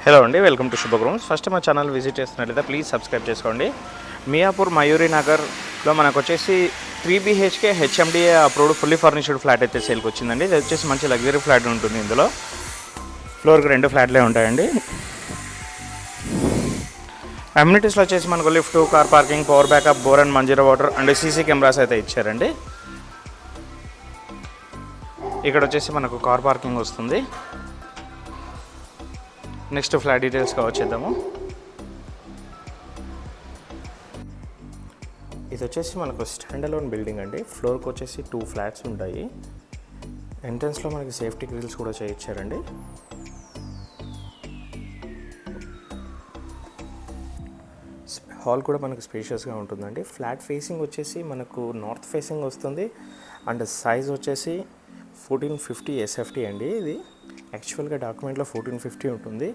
Hello అండి, welcome to శుభగృహం. First మా channel visit చేస్తున్నట్లయితే ప్లీజ్ సబ్స్క్రైబ్ చేసుకోండి. మియాపూర్ మయూరి నగర్లో మనకు వచ్చేసి 3 BHK HMDA approved fully furnished flat అయితే సేల్కి వచ్చిందండి. ఇది వచ్చేసి మంచి లగ్జరీ ఫ్లాట్ ఉంటుంది. ఇందులో ఫ్లోర్కి 2 ఫ్లాట్లే ఉంటాయండి. అమ్యూనిటీస్లో వచ్చేసి మనకు lift, car parking, power backup, bore and Manjira water and CC cameras అయితే ఇచ్చారండి. ఇక్కడ వచ్చేసి మనకు కార్ పార్కింగ్ వస్తుంది. నెక్స్ట్ ఫ్లాట్ డీటెయిల్స్గా వచ్చేద్దాము. ఇది వచ్చేసి మనకు స్టాండ్ అలోన్ బిల్డింగ్ అండి. ఫ్లోర్కి వచ్చేసి 2 ఫ్లాట్స్ ఉంటాయి. ఎంట్రన్స్లో మనకి సేఫ్టీ గ్రిల్స్ కూడా చేయించారండి. హాల్ కూడా మనకు స్పేషియస్గా ఉంటుందండి. ఫ్లాట్ ఫేసింగ్ వచ్చేసి మనకు నార్త్ ఫేసింగ్ వస్తుంది అండ్ సైజ్ వచ్చేసి 1450 SFT అండి. ఇది యాక్చువల్గా డాక్యుమెంట్లో 1450 ఉంటుంది.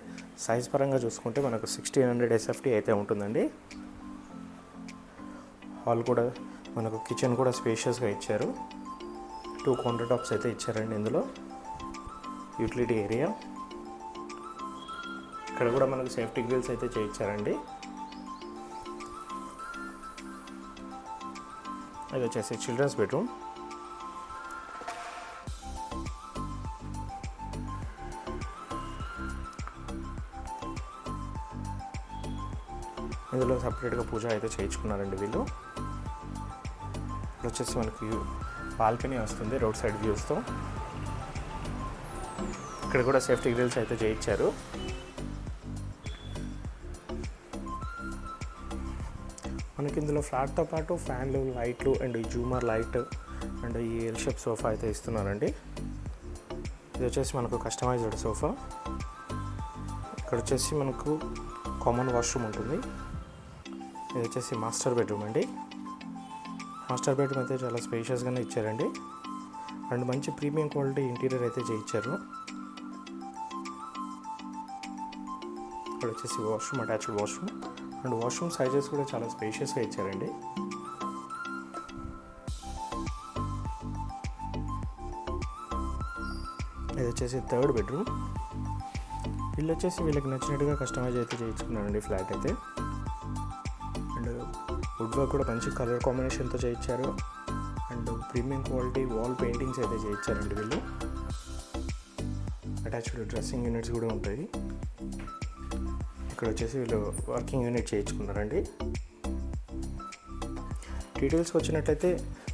సైజ్ పరంగా చూసుకుంటే మనకు 1600 SFT అయితే ఉంటుందండి. హాల్ కూడా మనకు కిచెన్ కూడా స్పేషియస్గా ఇచ్చారు. 2 కౌంటర్ టాప్స్ అయితే ఇచ్చారండి. ఇందులో యూటిలిటీ ఏరియా, ఇక్కడ కూడా మనకు సేఫ్టీ గ్రిల్స్ అయితే చేయించారండి. ఇది వచ్చేసి చిల్డ్రన్స్ బెడ్రూమ్. ఇందులో సపరేట్గా పూజ అయితే చేయించుకున్నారండి వీళ్ళు. ఇక్కడ వచ్చేసి మనకి బాల్కనీ వస్తుంది రోడ్ సైడ్ వ్యూస్తో. ఇక్కడ కూడా సేఫ్టీ గ్రిల్స్ అయితే చేయించారు. మనకి ఇందులో ఫ్లాట్తో పాటు ఫ్యాన్లు, లైట్లు అండ్ ఈ జూమర్ లైట్ అండ్ ఈ ఎల్ షేప్ సోఫా అయితే ఇస్తున్నారండి. ఇది వచ్చేసి మనకు కస్టమైజ్డ్ సోఫా. ఇక్కడ వచ్చేసి మనకు కామన్ వాష్రూమ్ ఉంటుంది. ఇది వచ్చేసి మాస్టర్ బెడ్రూమ్ అండి. మాస్టర్ బెడ్రూమ్ అయితే చాలా స్పేషియస్గానే ఇచ్చారండి అండ్ మంచి ప్రీమియం క్వాలిటీ ఇంటీరియర్ అయితే చేయించారు. ఇక్కడ వచ్చేసి washroom, attached washroom and washroom sizes కూడా చాలా స్పేషియస్గా ఇచ్చారండి. ఇది వచ్చేసి థర్డ్ బెడ్రూమ్. వీళ్ళు వచ్చేసి వీళ్ళకి నచ్చినట్టుగా కస్టమైజ్ అయితే చేయించుకున్నారండి ఫ్లాట్ అయితే. అండ్ వుడ్ వర్క్ కూడా మంచి కలర్ కాంబినేషన్తో చేయించారు and premium quality wall paintings అయితే చేయించారండి వీళ్ళు. అటాచ్డ్ డ్రెస్సింగ్ యూనిట్స్ కూడా ఉంటాయి. ఇక్కడ వచ్చేసి వీళ్ళు వర్కింగ్ యూనిట్ చేయించుకున్నారండి. డీటెయిల్స్కి వచ్చినట్లయితే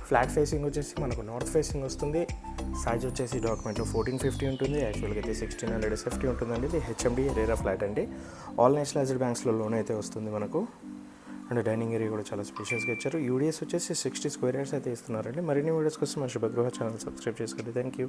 ఫ్లాట్ ఫేసింగ్ వచ్చేసి మనకు నార్త్ ఫేసింగ్ వస్తుంది. సైజ్ వచ్చేసి డాక్యుమెంట్లో 1450 ఉంటుంది. యాక్చువల్గా అయితే 1600 SFT ఉంటుందండి. ఇది హెచ్ఎండి రేరా ఫ్లాట్ అండి. ఆల్ నేషనలైజ్డ్ బ్యాంక్స్లో లోన్ అయితే వస్తుంది మనకు. అండ్ డైనింగ్ ఏరియా కూడా చాలా స్పేషియస్గా ఇచ్చారు. యూడిఎస్ వచ్చేసి 60 స్క్వేర్ యార్డ్స్ అయితే ఇస్తున్నారండి. మరిన్ని వీడియోస్ కోసం మా శుభగృహ ఛానల్ సబ్స్క్రైబ్ చేసుకోండి. Thank you.